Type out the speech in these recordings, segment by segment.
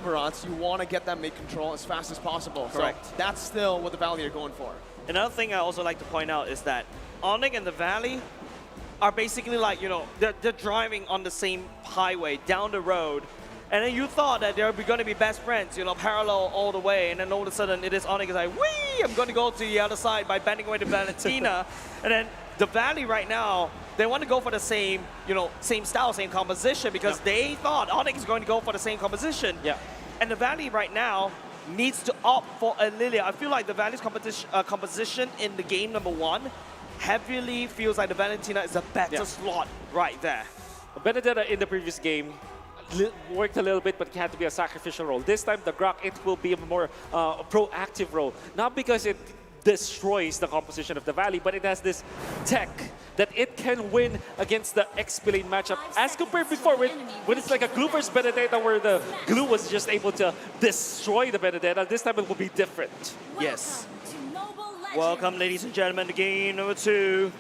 the Barats, you want to get that mid control as fast as possible. Correct. So that's still what the Valley are going for. Another thing I also like to point out is that Onic and the Valley are basically like, you know, they're driving on the same highway down the road. And then you thought that they're going to be best friends, you know, parallel all the way. And then all of a sudden, it is Onic is like, wee, I'm going to go to the other side by bending away to Valentina. And then the Valley right now, they want to go for the same, you know, same style, same composition because they thought Onic is going to go for the same composition. Yeah. And the Valley right now needs to opt for a Lilia. I feel like the Valley's composition in the game #1 heavily feels like the Valentina is a better slot right there. Benedetta in the previous game worked a little bit, but it had to be a sacrificial role. This time, the Grok, it will be a more proactive role. Not because it destroys the composition of the Valley, but it has this tech that it can win against the XP lane matchup as compared before when it's like a glue versus Benedetta where the glue was just able to destroy the Benedetta. This time it will be different. Yes. Welcome, ladies and gentlemen, to game #2.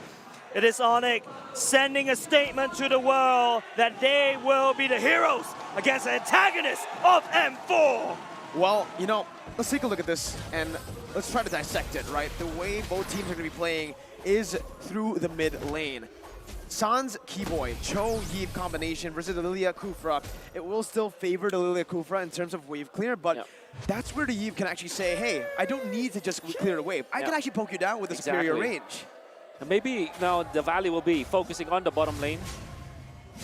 It is Onic sending a statement to the world that they will be the heroes against the antagonists of M4. Well, you know, let's take a look at this and let's try to dissect it, right? The way both teams are going to be playing is through the mid lane. Sans Keyboy, Cho Yeeb combination versus the Lilia Kufra. It will still favor the Lilia Kufra in terms of wave clear, but that's where the Yeeb can actually say, hey, I don't need to just clear the wave. I can actually poke you down with a superior range. And maybe now the Valley will be focusing on the bottom lane.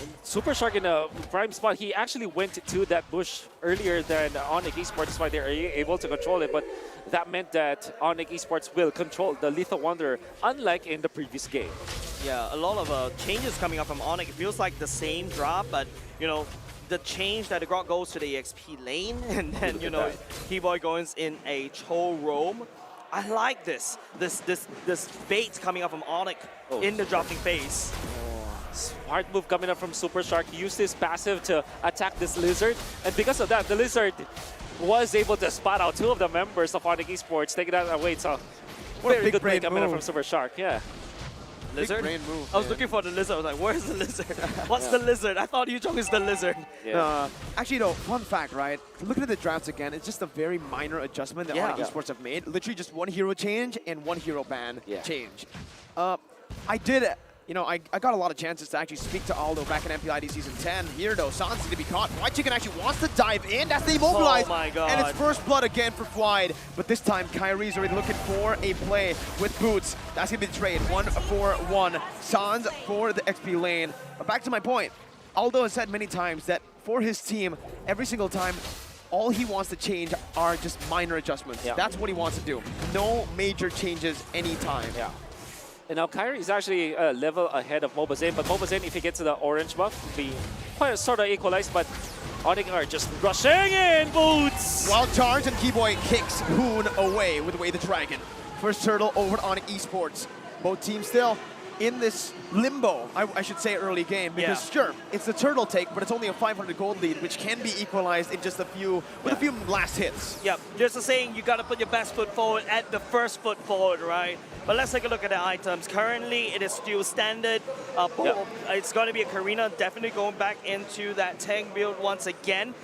And Super Shark in a prime spot, he actually went to that bush earlier than Onic Esports. That's why they're able to control it. But that meant that Onic Esports will control the Lethal Wanderer, unlike in the previous game. Yeah, a lot of changes coming up from Onic. It feels like the same drop, but, you know, the change that the Grok goes to the EXP lane, and then, you know, Keyboy goes in a Cho roam. I like this bait coming up from Onic in the dropping phase. Smart move coming up from Super Shark. He used his passive to attack this Lizard. And because of that, the Lizard was able to spot out 2 of the members of Onic Esports, taking that away. So, very good play coming up from Super Shark, yeah. Lizard? Big brain move, I was looking for the Lizard. I was like, where's the Lizard? What's the Lizard? I thought Yuzhong is the Lizard. Yeah. Actually, though, fun fact, right? Looking at the drafts again, it's just a very minor adjustment that Onic Esports have made. Literally just 1 hero change and 1 hero ban change. I did, you know, I got a lot of chances to actually speak to Aldo back in MPID Season 10. Here, though, Sans is going to be caught. White Chicken actually wants to dive in. That's the immobilize. Oh, my God. And it's first blood again for Fwide. But this time, Kyrie's already looking for a play with Boots. That's going to be the trade. 1-4-1. Sans for the XP lane. But back to my point. Aldo has said many times that for his team, every single time, all he wants to change are just minor adjustments. That's what he wants to do. No major changes anytime. And now Kyrie is actually a level ahead of MOBA Zen, but MOBA Zen, if he gets to the orange buff, will be quite sort of equalized, but Onic are just rushing in, Boots! Wild charge and Keyboy kicks Hoon away with Way the Dragon. First turtle over to Onic Esports. Both teams still in this limbo, I should say, early game, because sure, it's the turtle take, but it's only a 500 gold lead, which can be equalized in just a few, with a few last hits. Yep, there's a saying, you gotta put your best foot forward at the first foot forward, right? But let's take a look at the items. Currently, it is still standard. It's gonna be a Karina, definitely going back into that tank build once again.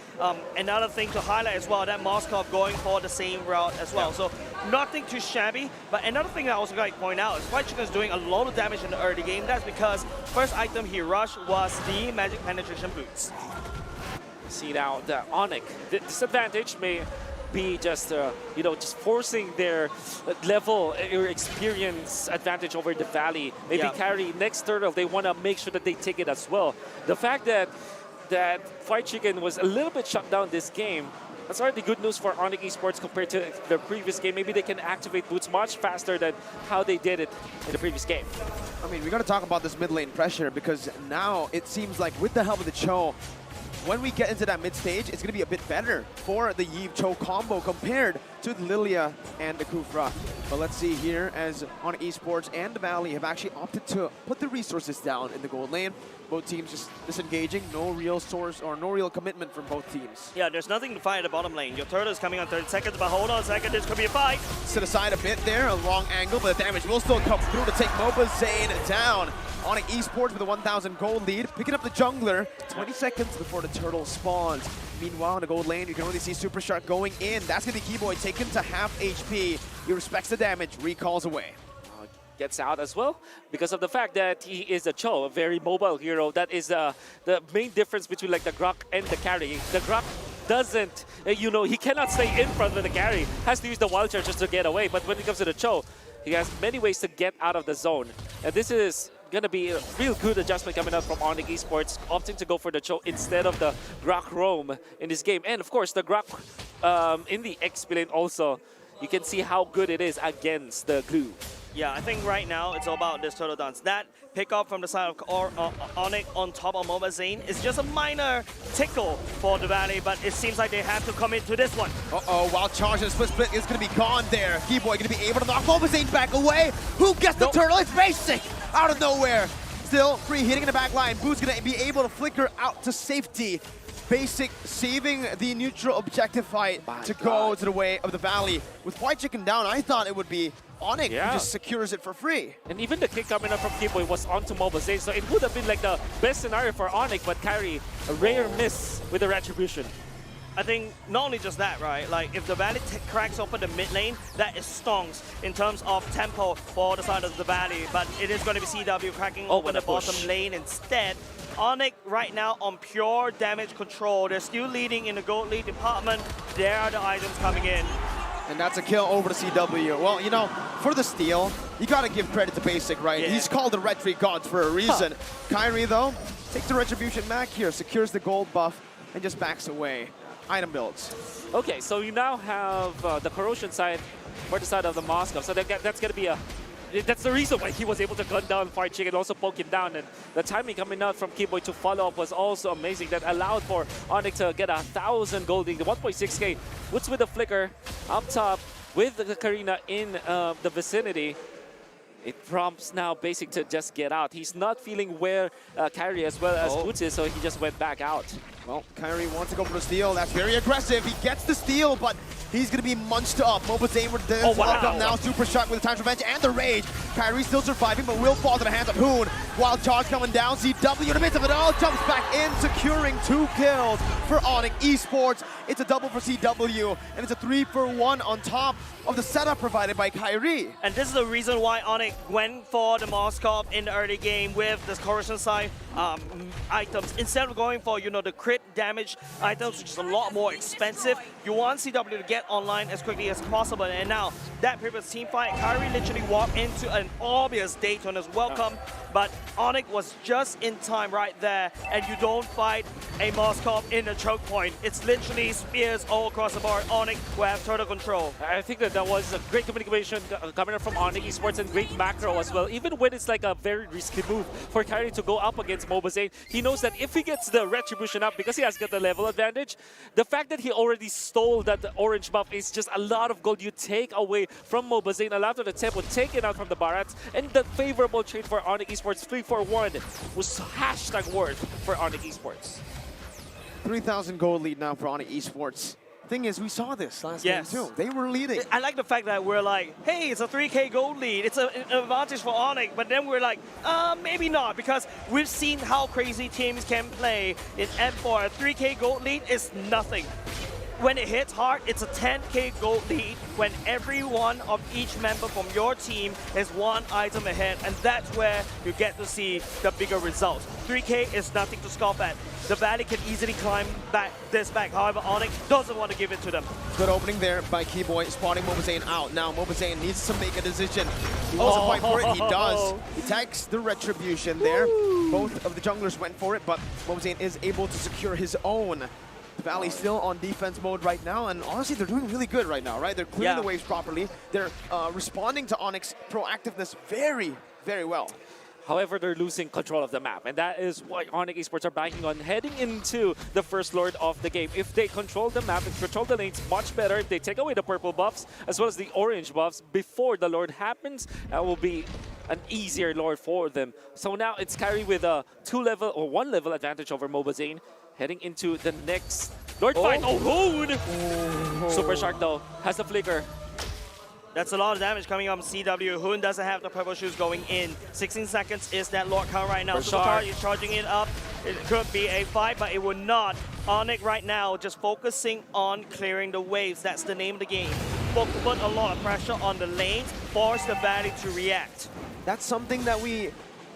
Another thing to highlight as well, that Moskov going for the same route as well. So nothing too shabby, but another thing I also got to point out is White Chicken is doing a lot of damage in the early game. That's because first item he rushed was the Magic Penetration Boots. See now, the Onic, the disadvantage may be just, you know, just forcing their level or experience advantage over the Valley. Maybe carry next turtle, they want to make sure that they take it as well. The fact that Fried Chicken was a little bit shut down this game, that's already good news for Onic Esports compared to the previous game. Maybe they can activate Boots much faster than how they did it in the previous game. I mean, we got to talk about this mid lane pressure, because now it seems like with the help of the Cho, when we get into that mid stage, it's going to be a bit better for the Yeeb Cho combo compared to the Lilia and the Kufra. But let's see here, as Onic Esports and the Valley have actually opted to put the resources down in the gold lane. Both teams just disengaging, no real source or no real commitment from both teams. Yeah, there's nothing to fight at the bottom lane. Your turtle is coming on 30 seconds, but hold on a second, this could be a fight. Set aside a bit there, a long angle, but the damage will still come through to take MOBA Zane down. Onic Esports with a 1,000 gold lead, picking up the jungler 20 seconds before the turtle spawns. Meanwhile, in the gold lane, you can only see Super Shark going in. That's going to be Keyboy taken to half HP. He respects the damage, recalls away. Gets out as well because of the fact that he is a Cho, a very mobile hero. That is the main difference between like the Grok and the carry. The Grok doesn't, he cannot stay in front of the carry. Has to use the wild charge just to get away. But when it comes to the Cho, he has many ways to get out of the zone. And this is going to be a real good adjustment coming out from Onic Esports, opting to go for the Cho instead of the Grok roam in this game. And of course, the Grok in the XP lane also, you can see how good it is against the glue. Yeah, I think right now it's all about this turtle dance. That pickup from the side of Onic on top of MOBA Zane is just a minor tickle for the Valley, but it seems like they have to come into this one. Uh-oh, wild charge and split is going to be gone there. Keyboy going to be able to knock MOBA Zane back away. Who gets the turtle? It's Basic out of nowhere. Still free hitting in the back line. Boo's going to be able to flicker out to safety. Basic saving the neutral objective fight to go to the way of the Valley. With White Chicken down, I thought it would be Onic who just secures it for free. And even the kick coming up from Keyboy was onto MOBA Zane, so it would have been like the best scenario for Onic, but carry a rare miss with the retribution. I think not only just that, right? Like if the Valley cracks open the mid lane, that is stonks in terms of tempo for the side of the Valley. But it is going to be CW cracking open the bottom lane instead. Onic right now on pure damage control. They're still leading in the gold lead department. There are the items coming in. And that's a kill over to CW. Well, for the steal, you got to give credit to Basic, right? He's called the Retry Gods for a reason. Kyrie, though, takes the Retribution back here, secures the gold buff, and just backs away. Item builds. Okay, so you now have the corrosion side for the side of the Moscow. So that's going to be that's the reason why he was able to gun down Fire Chicken and also poke him down. And the timing coming out from Keyboy to follow up was also amazing. That allowed for Onic to get 1,000 golding, the 1.6k. Woods with the flicker up top with the Karina in the vicinity. It prompts now Basic to just get out. He's not feeling where Kyrie as well as Woods is, so he just went back out. Well, Kyrie wants to go for the steal. That's very aggressive. He gets the steal, but he's going to be munched up. MOBA Zane with this locked up now. Super Shark with the Time's Revenge and the Rage. Kyrie still surviving, but will fall to the hands of Hoon. Wild Charge coming down. CW in the midst of it all. Jumps back in, securing 2 kills for Onic Esports. It's a double for CW, and it's a 3-for-1 on top of the setup provided by Kyrie. And this is the reason why Onic went for the Moskov in the early game with the corrosion side items. Instead of going for, the crit damage items, which is a lot more expensive, you want CW to get online as quickly as possible. And now, that previous team fight, Kyrie literally walked into an obvious Daytona's welcome, but Onic was just in time right there, and you don't fight a Moskov in a choke point. It's literally spears all across the board. Onic will have total control. I think that was a great communication coming up from Onic Esports and great macro as well. Even when it's like a very risky move for Kyrie to go up against MOBA Zane, he knows that if he gets the retribution up, because he has got the level advantage, the fact that he already stole that orange buff is just a lot of gold you take away from MOBA Zane. A lot of the tempo taken out from the Barats, and the favorable trade for Onic Esports 3-for-1 was #WOLRD for Onic Esports. 3,000 gold lead now for Onic Esports. Thing is, we saw this last game too. They were leading. I like the fact that we're like, hey, it's a 3K gold lead. It's an advantage for Onic. But then we're like, maybe not, because we've seen how crazy teams can play in M4. A 3K gold lead is nothing. When it hits hard, it's a 10K gold lead when every one of each member from your team is 1 item ahead, and that's where you get to see the bigger results. 3K is nothing to scoff at. The Valley can easily climb this back. However, Onic doesn't want to give it to them. Good opening there by Keyboy, spotting MOBA Zane out. Now MOBA Zane needs to make a decision. He wants to fight for it. He does. He takes the retribution there. Both of the junglers went for it, but MOBA Zane is able to secure his own. The Valley still on defense mode right now, and honestly, they're doing really good right now, right? They're clearing the waves properly. They're responding to Onic's proactiveness very, very well. However, they're losing control of the map, and that is why Onic Esports are banking on heading into the first Lord of the game. If they control the map and control the lanes much better, if they take away the purple buffs as well as the orange buffs before the Lord happens, that will be an easier Lord for them. So now it's Kyrie with a 2-level or 1-level advantage over MOBA Zane, heading into the next Lord fight. Oh, Hoon! Super Shark, though, has the flicker. That's a lot of damage coming on CW. Hoon doesn't have the purple shoes going in. 16 seconds is that Lord count right now. Super Shark is charging it up. It could be a fight, but it will not Onic right now just focusing on clearing the waves. That's the name of the game. Put a lot of pressure on the lanes, force the Valley to react. That's something that we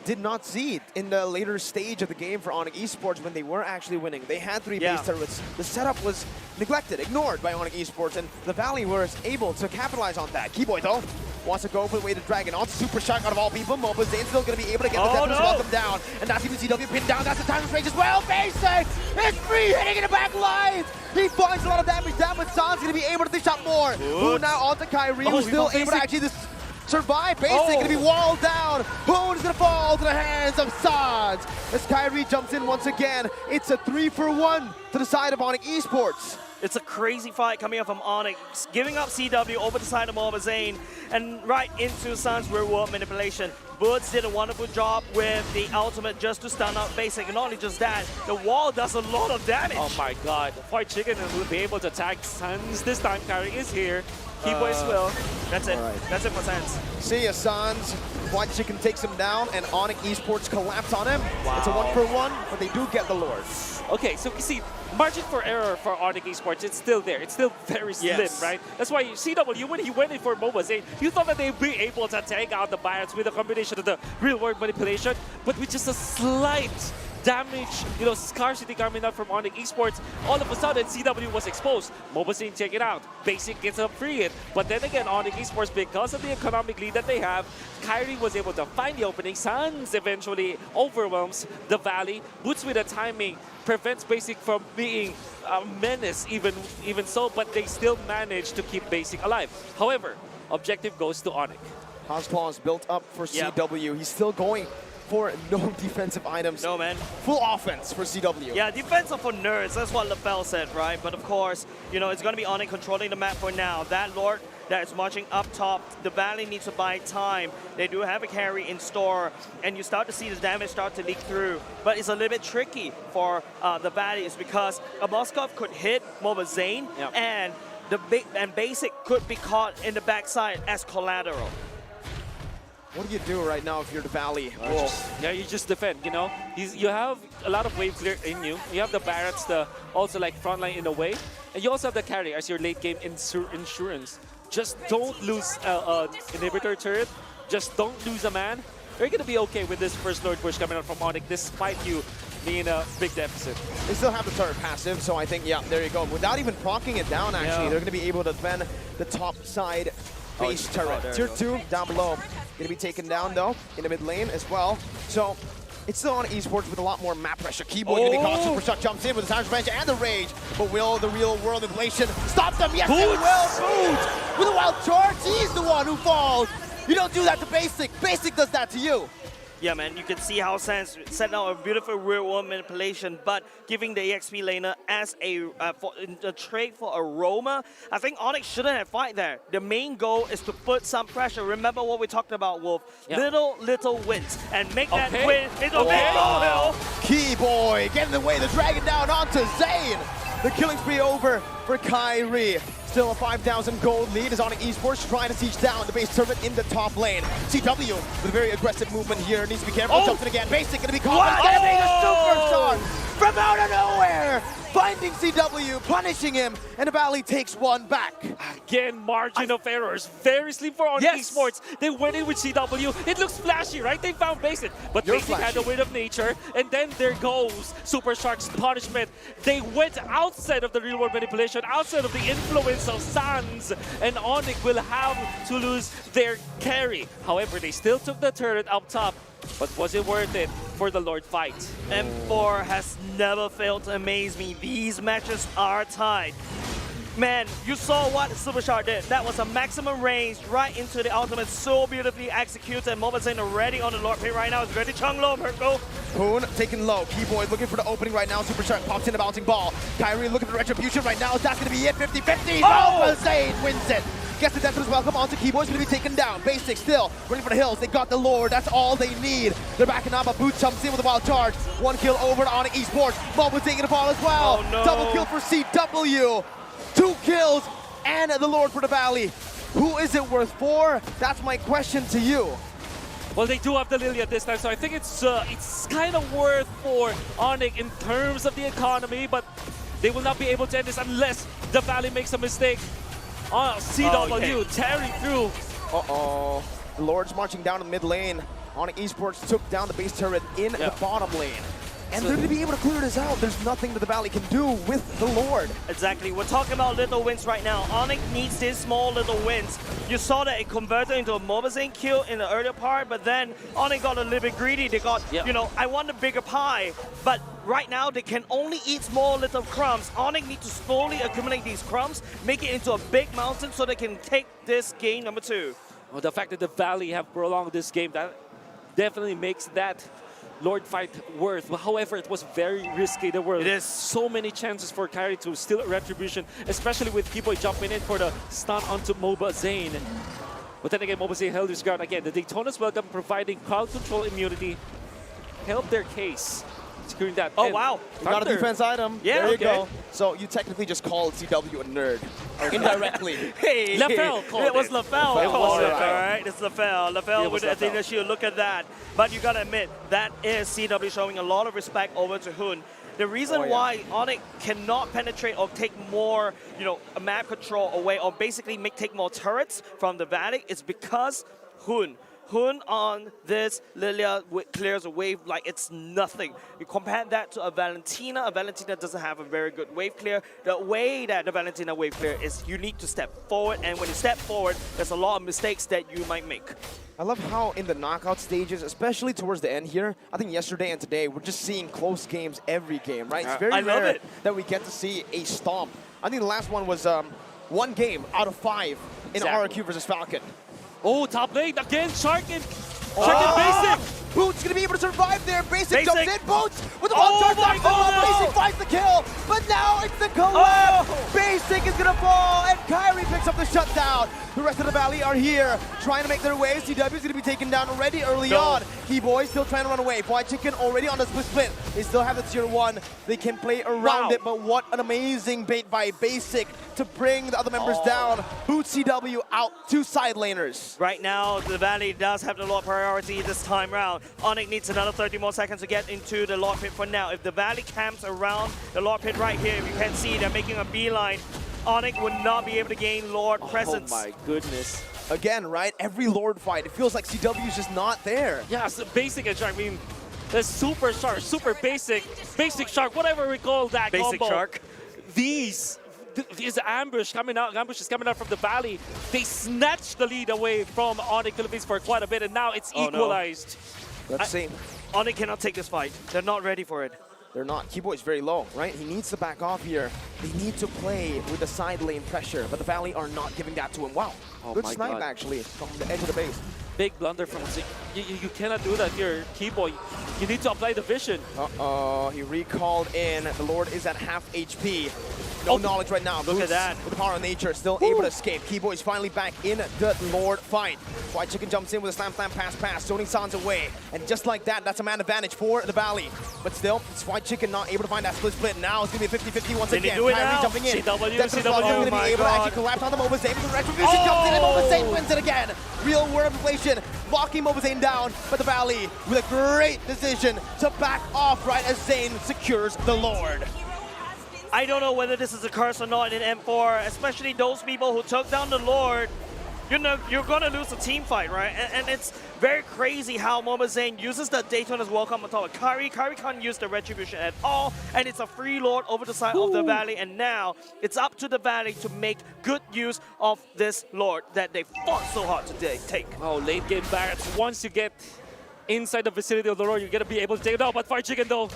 did not see in the later stage of the game for Onic Esports when they were actually winning. They had 3 base turrets. The setup was neglected, ignored by Onic Esports, and the Valley was able to capitalize on that. Keyboy, though, wants to go for the way to Dragon. On Super Shark out of all people. MOBA Zane's still going to be able to get the Deathers welcome down. And that's even CW pinned down. That's the time of range as well. Basic! It's free hitting in the back lines! He finds a lot of damage down, but San's going to be able to dish out more. Who now onto Kyrie, who's still able to actually survive. Basic going to be walled down. Hoon's going to fall to the hands of Sans. As Kyrie jumps in once again, it's a 3-for-1 to the side of Onic Esports. It's a crazy fight coming up from Onic, giving up CW over the side of MOBA Zane and right into Sans real-world manipulation. WOLRD did a wonderful job with the ultimate just to stun out Basic, and not only just that, the wall does a lot of damage. Oh my god, White Chicken will be able to tag Sans this time. Kyrie is here. Keyboy as well. That's it. Right. That's it for Sans. See ya, Sans. White Chicken takes him down, and Onic Esports collapse on him. Wow. It's a 1-for-1, but they do get the Lord. Okay, so you see, margin for error for Onic Esports, it's still there. It's still very slim, right? That's why CW, when he went in for MOBA Zane, you thought that they'd be able to take out the Biots with a combination of the real-world manipulation, but with just a slight damage, scarcity coming out from Onic Esports, all of a sudden CW was exposed. MOBA Zane take it out. Basic gets up free it. But then again, Onic Esports, because of the economic lead that they have, Kyrie was able to find the opening. Sans eventually overwhelms the Valley. Boots with the timing prevents Basic from being a menace even so, but they still manage to keep Basic alive. However, objective goes to Onic. Housepause is built up for CW. He's still going for no defensive items. No, man. Full offense for CW. Yeah, defense are for nerds. That's what LaFell said, right? But of course, it's going to be Onic controlling the map for now. That Lord that is marching up top, the Valley needs to buy time. They do have a carry in store, and you start to see the damage start to leak through. But it's a little bit tricky for the Valley, is because a Moskov could hit MOBA Zane, and Basic could be caught in the backside as collateral. What do you do right now if you're the Valley? You just defend, You have a lot of wave clear in you. You have the Barretts, also like frontline in a way. And you also have the carry as your late game insurance. Just don't lose inhibitor turret. Just don't lose a man. You're going to be okay with this first Lord push coming out from Onic, despite you being in a big deficit. They still have the turret passive, so I think, there you go. Without even procking it down, actually, they're going to be able to defend the top side base turret. Tier 2 down below. Going to be taken down, though, in the mid lane as well. So it's still on Esports with a lot more map pressure. Keyboy going to be caught. Super Shock jumps in with the Savage Revenge and the Rage. But will the real world inflation stop them? Yes, it will. Boots with a wild charge. He's the one who falls. You don't do that to Basic. Basic does that to you. Yeah, man, you can see how Sans set out a beautiful real-world manipulation, but giving the EXP laner as a trade for Aroma, I think Onic shouldn't have fight there. The main goal is to put some pressure. Remember what we talked about, Wolf. Little wins, and make that win into a big goal. Keyboy getting away the Dragon down onto Zane. The killing spree over for Kyrie. Still a 5,000 gold lead as Onic Esports trying to siege down the base turret in the top lane. CW with a very aggressive movement here. Needs to be careful. Jumps in again. Basic going to be caught. Getting a superstar from out of nowhere. Finding CW, punishing him, and the Valley takes one back. Again, margin of errors. Very slim for Onic Esports. They went in with CW. It looks flashy, right? They found Basic. But Basic had the weight of nature, and then there goes Super Shark's punishment. They went outside of the real-world manipulation, outside of the influence of Sans, and Onic will have to lose their carry. However, they still took the turret up top. But was it worth it for the Lord fight? M4 has never failed to amaze me. These matches are tied. Man, you saw what Super Shark did. That was a maximum range right into the ultimate, so beautifully executed. And MOBA Zane already on the Lord pit right now. It's ready. Chung low, Merkle. Poon taken low. Keyboy looking for the opening right now. Super Shark pops in a bouncing ball. Kyrie looking for retribution right now. That's going to be it. 50-50. MOBA Zane wins it. Gets the Deathers welcome onto Keyboy's going to be taken down. Basic still running for the hills. They got the Lord. That's all they need. They're backing up. A Boot jumps in with a wild charge. One kill over to Onic Esports. MOBA taking the ball as well. Oh, no. Double kill for CW. 2 kills and the Lord for the Valley. Who is it worth for? That's my question to you. Well, they do have the Lilia this time, so I think it's kind of worth for Onic in terms of the economy, but they will not be able to end this unless the Valley makes a mistake. CW tearing through. Uh-oh. The Lord's marching down the mid lane. Onic Esports took down the base turret in the bottom lane. And they're going to be able to clear this out. There's nothing that the Valley can do with the Lord. Exactly. We're talking about little wins right now. Onic needs these small little wins. You saw that it converted into a MOBA kill in the earlier part, but then Onic got a little bit greedy. They got, you know, I want a bigger pie. But right now, they can only eat small little crumbs. Onic needs to slowly accumulate these crumbs, make it into a big mountain so they can take this game number 2. Well, the fact that the Valley have prolonged this game, that definitely makes that Lord fight worth. However, it was very risky. There were so many chances for Kyrie to steal a retribution, especially with Keyboy jumping in for the stun onto MOBA Zane. But then again, MOBA Zane held his ground again. The Daytona's welcome, providing crowd control immunity, helped their case, securing that. Oh, wow. You got a defense item. Yeah, there you go. So you technically just called CW a nerd. Indirectly. Hey, LaFell called it. was LaFell. It was all right. It's LaFell. LaFell with the Athena Shield. Look at that. But you gotta admit, that is CW showing a lot of respect over to Hun. The reason why Onic cannot penetrate or take more, you know, map control away, or basically take more turrets from the Valley, is because Hun on this Lilia clears a wave like it's nothing. You compare that to a Valentina doesn't have a very good wave clear. The way that the Valentina wave clear is you need to step forward, and when you step forward, there's a lot of mistakes that you might make. I love how in the knockout stages, especially towards the end here, I think yesterday and today, we're just seeing close games every game, right? It's very rare that we get to see a stomp. I think the last one was 1 game out of 5 in RRQ versus Falcon. Oh, top lane again, Sharkin. Sharkin basic. Boots gonna be able to survive there. Basic jumps in. Boots with the Oh charge my back. God, Basic finds the kill, but now it's the collapse. Basic is gonna fall, and Kyrie picks up the shutdown. The rest of the Valley are here, trying to make their way. CW is gonna be taken down already early on. Keyboy still trying to run away. White Chicken already on the split. They still have the tier 1. They can play around it, but what an amazing bait by Basic to bring the other members down. Boot CW out, 2 side laners. Right now, the Valley does have the Lord priority this time round. Onic needs another 30 more seconds to get into the Lord pit for now. If the Valley camps around the Lord pit right here, if you can see, they're making a beeline. Onic would not be able to gain Lord presence. Oh my goodness. Again, right? Every Lord fight, it feels like CW is just not there. Yeah, so basic and Shark. I mean, the super Shark, super basic Shark, whatever we call that Basic combo. Shark. These ambush is coming out from the Valley. They snatched the lead away from Onic Philippines for quite a bit, and now it's equalized. Let's see. Onic cannot take this fight. They're not ready for it. They're not. Keyboy's very low, right? He needs to back off here. They need to play with the side lane pressure, but the Valley are not giving that to him. Wow. Good snipe, actually, from the edge of the base. Big blunder from Zik. You cannot do that here, Keyboy. You need to apply the vision. Uh-oh, he recalled in. The Lord is at half HP. No knowledge right now. Look at that. With the power of nature, still able to escape. Keyboy is finally back in the Lord fight. White Chicken jumps in with a slam, pass. Zoning San's away. And just like that, that's a man advantage for the Valley. But still, it's White Chicken not able to find that split. Now it's going to be a 50-50 once again. Kyrie jumping in. CW going to be able to actually collapse on the MOBA Zane. The retribution jumps in, and MOBA Zane wins it again. Real world inflation, locking MOBA Zane down. But the Valley with a great decision to back off right as Zane secures the Lord. I don't know whether this is a curse or not in M4, especially those people who took down the Lord. You know, you're going to lose a team fight, right? And it's very crazy how MOBA Zane uses the Daytona's welcome on top of Kyrie. Kyrie can't use the retribution at all, and it's a free Lord over the side of the Valley, and now it's up to the Valley to make good use of this Lord that they fought so hard to take. Oh, late game Barretts. Once you get inside the vicinity of the Lord, you're going to be able to take it out. But White Chicken, though,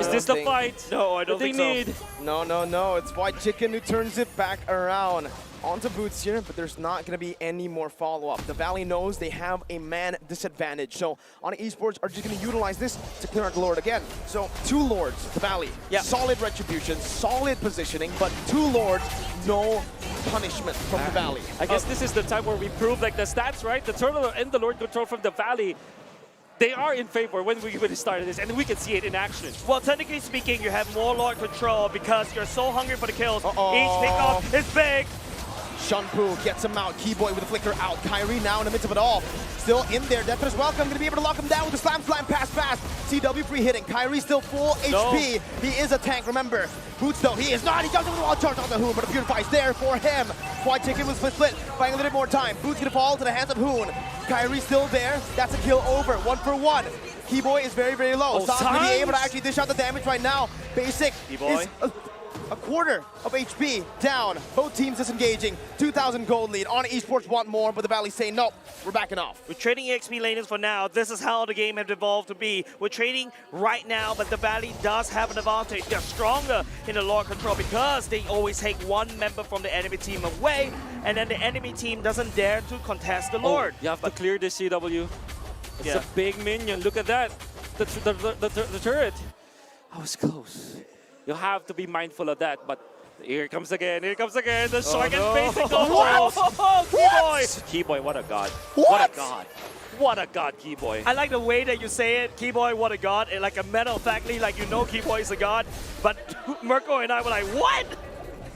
is this the fight? No, I don't think so. No. It's White Chicken who turns it back around. Onto Boots here, but there's not going to be any more follow-up. The Valley knows they have a man disadvantage, so Onic Esports are just going to utilize this to clear out the Lord again. So 2 Lords, the Valley. Solid retribution, solid positioning, but 2 Lords, no punishment from the Valley. I guess this is the time where we prove like the stats, right? The turtle and the Lord control from the Valley, they are in favor when we started this, and we can see it in action. Well, technically speaking, you have more Lord control because you're so hungry for the kills. Each pickoff is big. Shunpu gets him out. Keyboy with a flicker out. Kyrie now in the midst of it all. Still in there. Death is welcome. Going to be able to lock him down with the slam pass fast. CW free hitting. Kyrie still full HP. He is a tank, remember. Boots though, he is not. He does it with a wall charge on the Hoon, but a beautify is there for him. Quad chicken with split. Buying a little bit more time. Boots going to fall to the hands of Hoon. Kyrie still there. That's a kill over. 1 for 1. Keyboy is very, very low. Sounds going to be able to actually dish out the damage right now. Basic is a quarter of HP down. Both teams disengaging. 2,000 gold lead. Onic Esports want more, but the Valley say no. We're backing off. We're trading EXP laners for now. This is how the game has evolved to be. We're trading right now, but the Valley does have an advantage. They're stronger in the Lord control because they always take one member from the enemy team away, and then the enemy team doesn't dare to contest the Lord. You have to clear the CW. It's a big minion. Look at that. The turret. I was close. You have to be mindful of that, but here it comes again. Here it comes again. The shark and basic combo. Keyboy. Keyboy, what a god. What a god. What a god, Keyboy. I like the way that you say it. Keyboy, what a god. And like a matter of factly, like you know Keyboy is a god. But Mirko and I were like, what?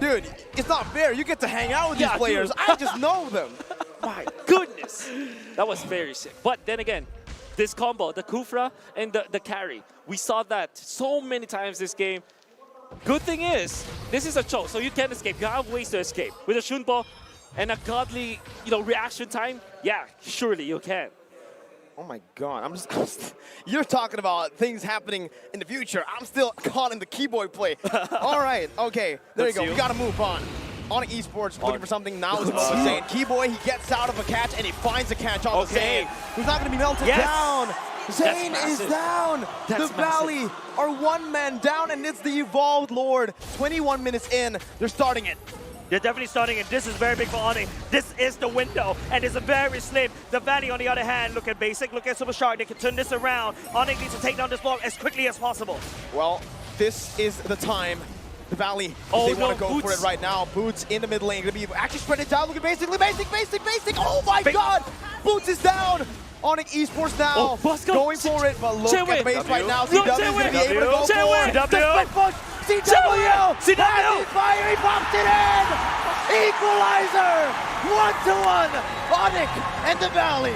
Dude, it's not fair. You get to hang out with these players. I just know them. My goodness. That was very sick. But then again, this combo, the Kufra and the carry, we saw that so many times this game. Good thing is, this is a choke, so you can escape. You have ways to escape. With a Shunpo and a godly, reaction time, yeah, surely you can. Oh my god, I'm just you're talking about things happening in the future. I'm still caught in the Keyboy play. All right, okay, there you go. We gotta move on. Onic Esports looking for something now is what saying. Keyboy, he gets out of a catch and he finds a catch on the Zane, who's not gonna be melted down. Zane is down. The Valley are 1 man down, and it's the evolved Lord. 21 minutes in, they're starting it. They're definitely starting it. This is very big for Onic. This is the window, and it's a very slim. The Valley, on the other hand, look at Basic, look at Super Shark. They can turn this around. Onic needs to take down this block as quickly as possible. Well, this is the time. The Valley, they want to go for it right now. Boots in the mid lane, gonna be actually spread it down. Look at Basic. Oh my god! Boots is down. Onic Esports now going for it, but look at the base right now. CW is going to be able to go for it. Split push. CW! Fire, he pops it in! Equalizer! 1-1! Onic and the Valley.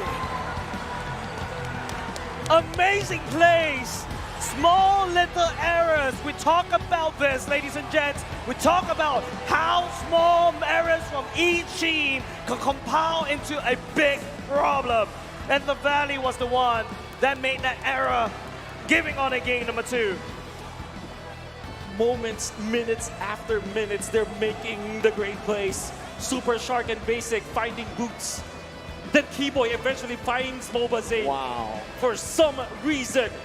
Amazing plays. Small little errors. We talk about this, ladies and gents. We talk about how small errors from each team can compile into a big problem. And the Valley was the one that made that error, giving on a game number 2. Moments, minutes after minutes, they're making the great plays. Super Shark and Basic finding Boots. Then Keyboy eventually finds MOBA Zane. Wow. For some reason,